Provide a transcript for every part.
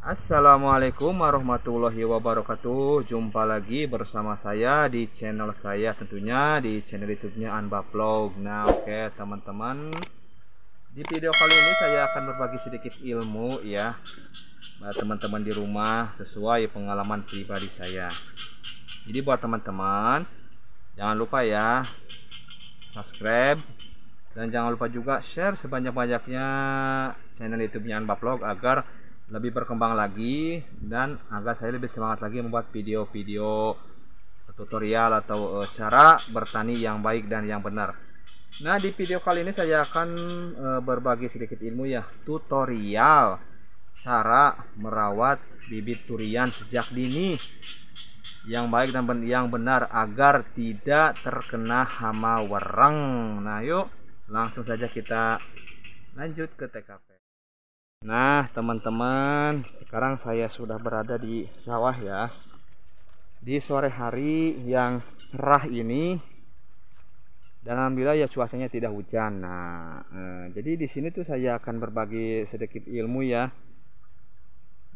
Assalamualaikum warahmatullahi wabarakatuh. Jumpa lagi bersama saya di channel saya, tentunya di channel YouTube-nya Anba Vlog. Nah, oke teman-teman, di video kali ini saya akan berbagi sedikit ilmu ya, buat teman-teman di rumah sesuai pengalaman pribadi saya. Jadi buat teman-teman, jangan lupa ya subscribe dan jangan lupa juga share sebanyak-banyaknya channel YouTube-nya Anba Vlog agar lebih berkembang lagi dan agar saya lebih semangat lagi membuat video-video tutorial atau cara bertani yang baik dan yang benar. Nah, di video kali ini saya akan berbagi sedikit ilmu ya, tutorial cara merawat bibit durian sejak dini yang baik dan yang benar agar tidak terkena hama wereng. Nah, yuk langsung saja kita lanjut ke TKP. Nah teman-teman, sekarang saya sudah berada di sawah ya, di sore hari yang cerah ini, dan alhamdulillah ya cuacanya tidak hujan. Nah jadi di sini tuh saya akan berbagi sedikit ilmu ya,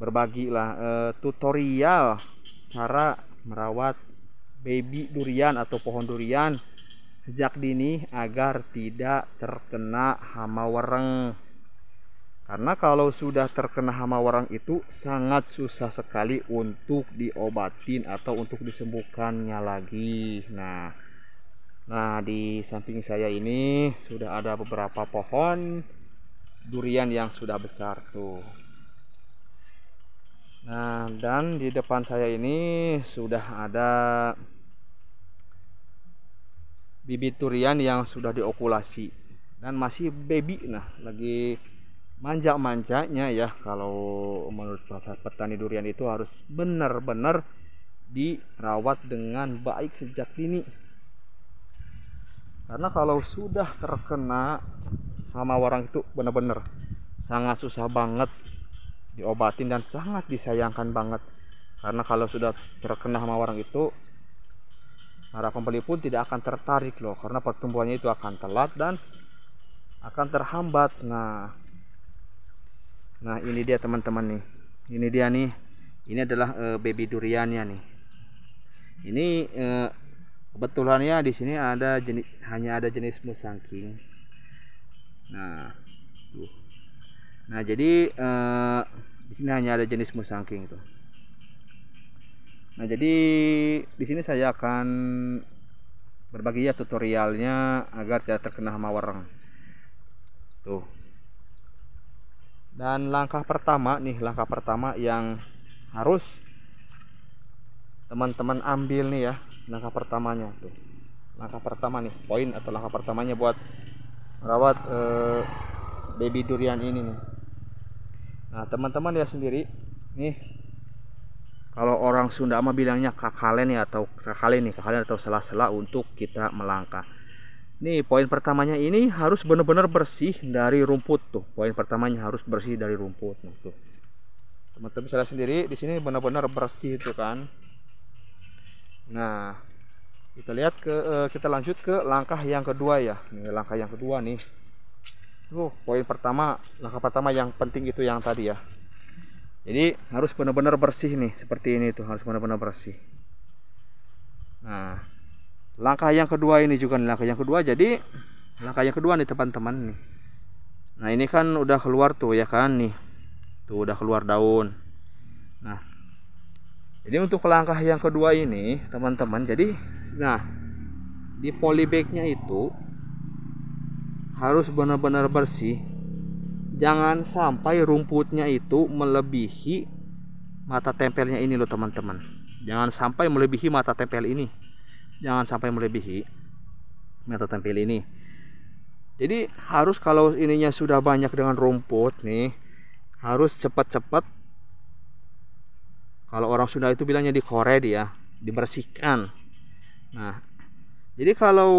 berbagilah tutorial cara merawat baby durian atau pohon durian sejak dini agar tidak terkena hama wereng. Karena kalau sudah terkena hama wereng itu sangat susah sekali untuk diobatin atau untuk disembuhkannya lagi. Nah di samping saya ini sudah ada beberapa pohon durian yang sudah besar tuh. Nah, dan di depan saya ini sudah ada bibit durian yang sudah diokulasi dan masih baby. Nah, lagi manja-manjanya ya. Kalau menurut petani durian itu harus benar-benar dirawat dengan baik sejak dini, karena kalau sudah terkena hama wereng itu benar-benar sangat susah banget diobatin dan sangat disayangkan banget. Karena kalau sudah terkena hama wereng itu para pembeli pun tidak akan tertarik loh, karena pertumbuhannya itu akan telat dan akan terhambat. Nah ini dia teman-teman nih, ini dia nih, ini adalah baby duriannya nih. Ini kebetulannya di sini ada hanya ada jenis musangking. Nah tuh, nah jadi di sini hanya ada jenis musangking tuh. Nah jadi di sini saya akan berbagi ya tutorialnya agar tidak terkena hama wereng tuh. Dan langkah pertama yang harus teman-teman ambil nih ya, langkah pertamanya tuh. Langkah pertama nih, poin atau langkah pertamanya buat merawat baby durian ini nih. Nah teman-teman lihat sendiri nih, kalau orang Sunda mah bilangnya kakalen ya, atau kakalen atau sela-sela untuk kita melangkah. Nih poin pertamanya ini harus benar-benar bersih dari rumput tuh. Poin pertamanya harus bersih dari rumput. Nah, tuh. Teman-teman bisa lihat sendiri di sini benar-benar bersih itu kan. Nah, kita lanjut ke langkah yang kedua ya. Nih langkah yang kedua nih. Tuh, poin pertama, langkah pertama yang penting itu yang tadi ya. Jadi harus benar-benar bersih nih, seperti ini tuh, harus benar-benar bersih. Nah, langkah yang kedua ini juga nih, langkah yang kedua. Jadi langkah yang kedua nih teman-teman nih. Nah ini kan udah keluar tuh ya kan nih, tuh udah keluar daun. Nah jadi untuk langkah yang kedua ini teman-teman, jadi nah di polybagnya itu harus benar-benar bersih. Jangan sampai rumputnya itu melebihi mata tempelnya ini loh teman-teman. Jangan sampai melebihi mata tempel ini. Jangan sampai melebihi mata tempel ini. Jadi harus, kalau ininya sudah banyak dengan rumput nih, harus cepat-cepat. Kalau orang Sunda itu bilangnya dikored ya, dibersihkan. Nah jadi kalau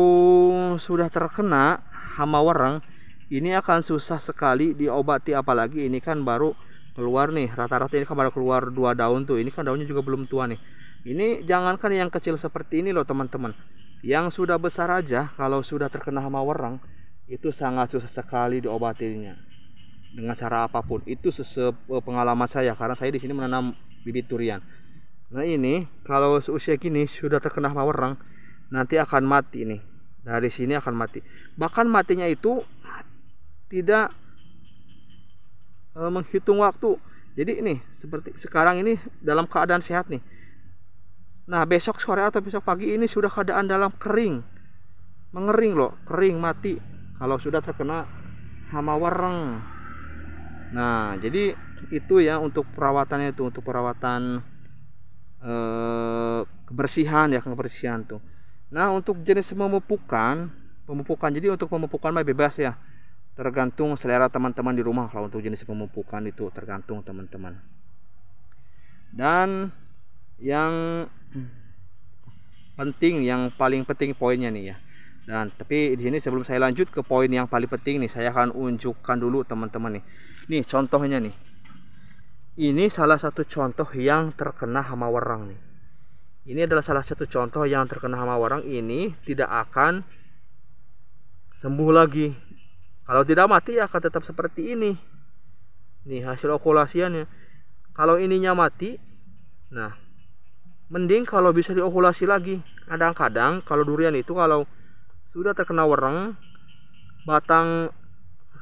sudah terkena hama wereng ini akan susah sekali diobati, apalagi ini kan baru keluar nih, rata-rata ini kan baru keluar 2 daun tuh. Ini kan daunnya juga belum tua nih. Ini jangankan yang kecil seperti ini loh teman-teman, yang sudah besar aja kalau sudah terkena hama wereng itu sangat susah sekali diobatinya. dengan cara apapun. Itu pengalaman saya karena saya di sini menanam bibit durian. Nah ini kalau seusia gini sudah terkena hama wereng, nanti akan mati nih. Dari sini akan mati. Bahkan matinya itu tidak menghitung waktu. Jadi ini seperti sekarang ini dalam keadaan sehat nih. Nah besok sore atau besok pagi ini sudah keadaan dalam kering, mengering loh, kering mati kalau sudah terkena hama wereng. Nah jadi itu ya untuk perawatannya, itu untuk perawatan kebersihan ya, kebersihan tuh. Nah untuk jenis pemupukan jadi untuk pemupukan mah bebas ya, tergantung selera teman-teman di rumah. Kalau untuk jenis pemupukan itu tergantung teman-teman. Dan yang penting, yang paling penting poinnya nih ya. Dan tapi di sini sebelum saya lanjut ke poin yang paling penting nih, saya akan unjukkan dulu teman-teman nih. Nih contohnya nih. Ini salah satu contoh yang terkena hama wereng nih. Ini adalah salah satu contoh yang terkena hama wereng. Ini tidak akan sembuh lagi. Kalau tidak mati akan tetap seperti ini. Nih hasil okulasiannya. Kalau ininya mati, nah mending kalau bisa diokulasi lagi. Kadang-kadang kalau durian itu kalau sudah terkena wereng, batang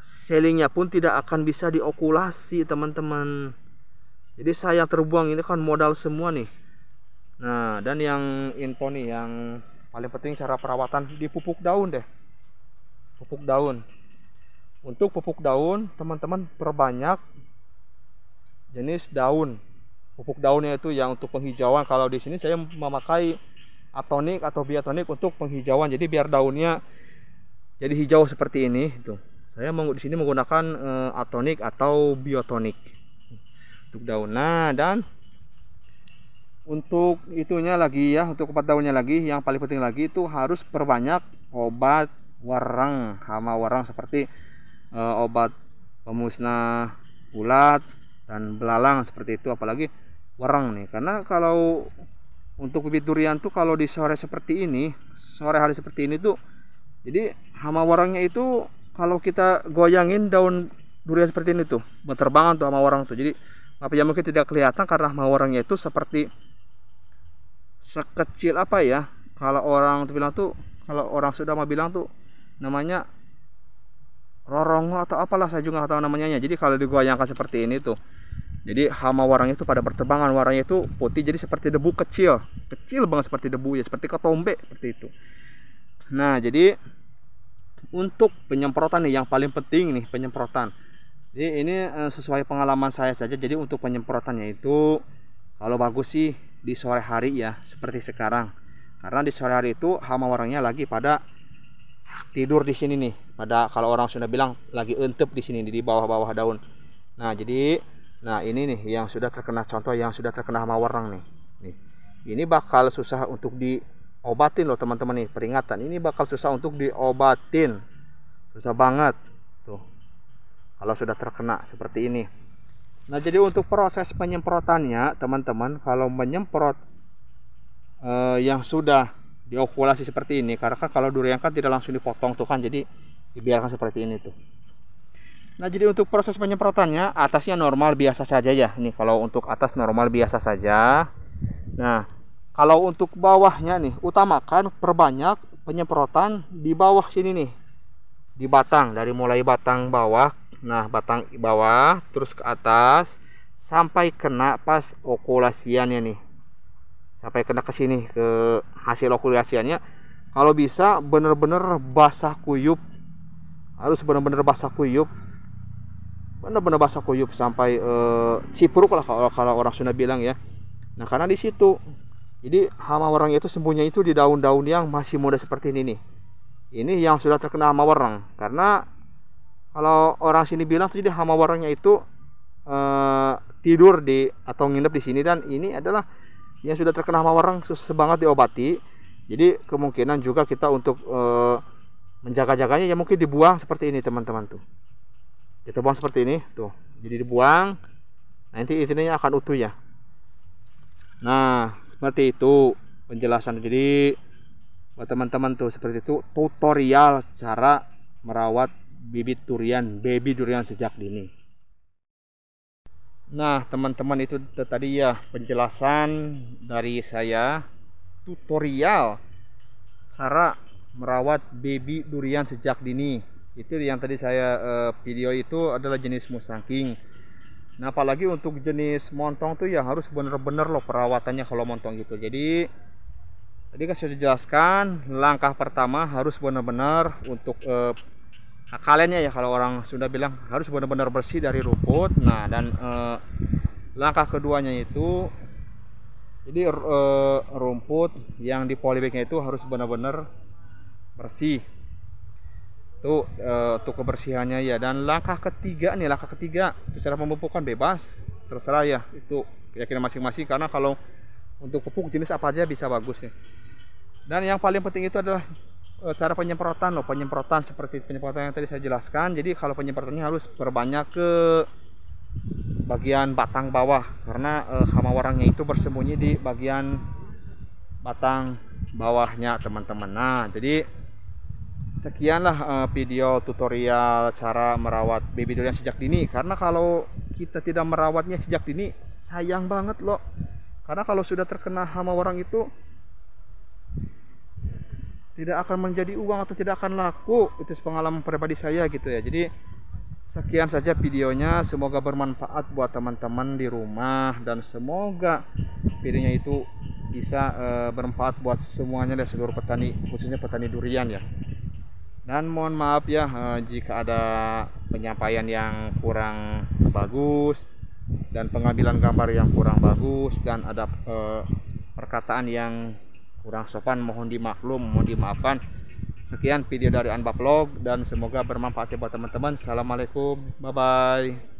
selingnya pun tidak akan bisa diokulasi teman-teman. Jadi sayang terbuang, ini kan modal semua nih. Nah dan yang info nih, yang paling penting cara perawatan di pupuk daun deh. Pupuk daun. Untuk pupuk daun teman-teman perbanyak jenis daun. Pupuk daunnya itu yang untuk penghijauan. Kalau di sini saya memakai atonik atau biotonik untuk penghijauan. Jadi biar daunnya jadi hijau seperti ini. Tuh. Saya di sini menggunakan atonik atau biotonik untuk daun. Nah dan untuk itunya lagi ya, untuk obat daunnya lagi, yang paling penting lagi itu harus perbanyak obat wereng, hama wereng seperti obat pemusnah ulat dan belalang seperti itu, apalagi wereng nih. Karena kalau untuk bibit durian tuh kalau di sore seperti ini, sore hari seperti ini tuh, jadi hama werengnya itu kalau kita goyangin daun durian seperti ini tuh berterbangan tuh hama wereng tuh. Jadi apa ya, mungkin tidak kelihatan karena hama werengnya itu seperti sekecil apa ya, kalau orang tuh bilang tuh, kalau orang sudah mau bilang tuh namanya rorongo atau apalah, saya juga nggak tahu namanya. Jadi kalau digoyangkan seperti ini tuh, jadi hama wereng itu pada berterbangan, warnanya itu putih, jadi seperti debu kecil banget, seperti debu ya, seperti ketombe seperti itu. Nah jadi untuk penyemprotan nih yang paling penting nih, penyemprotan. Jadi ini sesuai pengalaman saya saja. Jadi untuk penyemprotannya itu kalau bagus sih di sore hari ya, seperti sekarang. Karena di sore hari itu hama werengnya lagi pada tidur di sini nih. Pada kalau orang sudah bilang lagi entep di sini di bawah-bawah daun. Nah, jadi ini nih yang sudah terkena, contoh yang sudah terkena hama wereng nih. Nih. Ini bakal susah untuk diobatin loh teman-teman nih, peringatan. Ini bakal susah untuk diobatin. Susah banget. Tuh. Kalau sudah terkena seperti ini. Nah jadi untuk proses penyemprotannya teman-teman, kalau menyemprot yang sudah diokulasi seperti ini, karena kan kalau durian kan tidak langsung dipotong tuh kan, jadi dibiarkan seperti ini tuh. Nah jadi untuk proses penyemprotannya, atasnya normal biasa saja ya. Ini kalau untuk atas normal biasa saja. Nah kalau untuk bawahnya nih, utamakan perbanyak penyemprotan di bawah sini nih, di batang, dari mulai batang bawah. Nah batang bawah terus ke atas sampai kena pas okulasiannya nih, sampai kena ke sini, ke hasil okulasiannya. Kalau bisa bener-bener basah kuyup, harus bener-bener basah kuyup, bener-bener basah kuyup sampai cipruk lah kalau orang Sunda bilang ya. Nah karena di situ jadi hama wereng itu sembunyi itu di daun-daun yang masih muda seperti ini nih. Ini yang sudah terkena hama wereng. Karena kalau orang sini bilang jadi hama werengnya itu tidur di atau nginep di sini, dan ini adalah yang sudah terkena hama wereng susah banget diobati. Jadi kemungkinan juga kita untuk menjaga-jaganya ya mungkin dibuang seperti ini teman-teman tuh. Kita buang seperti ini tuh. Jadi dibuang. Nanti isinya akan utuh ya. Nah, seperti itu penjelasan. Jadi buat teman-teman tuh seperti itu tutorial cara merawat bibit durian, baby durian sejak dini. Nah, teman-teman, itu tadi ya penjelasan dari saya, tutorial cara merawat baby durian sejak dini. Itu yang tadi saya video itu adalah jenis Musang King. Nah, apalagi untuk jenis montong tuh ya harus bener-bener loh perawatannya kalau montong gitu. Jadi tadi kan sudah dijelaskan, langkah pertama harus benar-benar untuk kaliannya ya, kalau orang Sunda bilang harus benar-benar bersih dari rumput. Nah, dan langkah keduanya itu jadi rumput yang di polybagnya itu harus benar-benar bersih. Itu untuk kebersihannya ya. Dan langkah ketiga itu cara pemupukan bebas, terserah ya, itu keyakinan masing-masing, karena kalau untuk pupuk jenis apa aja bisa bagus ya. Dan yang paling penting itu adalah cara penyemprotan loh, penyemprotan seperti penyemprotan yang tadi saya jelaskan. Jadi kalau penyemprotannya harus berbanyak ke bagian batang bawah, karena hama warangnya itu bersembunyi di bagian batang bawahnya, teman-teman. Nah, jadi sekianlah video tutorial cara merawat baby durian sejak dini. Karena kalau kita tidak merawatnya sejak dini, sayang banget loh. Karena kalau sudah terkena hama warang itu tidak akan menjadi uang atau tidak akan laku. Itu pengalaman pribadi saya gitu ya. Jadi sekian saja videonya, semoga bermanfaat buat teman-teman di rumah, dan semoga videonya itu bisa bermanfaat buat semuanya dan seluruh petani, khususnya petani durian ya. Dan mohon maaf ya jika ada penyampaian yang kurang bagus dan pengambilan gambar yang kurang bagus, dan ada perkataan yang kurang sopan, mohon dimaklum, mohon dimaafkan. Sekian video dari Anbapvlog, dan semoga bermanfaat buat teman-teman. Assalamualaikum, bye bye.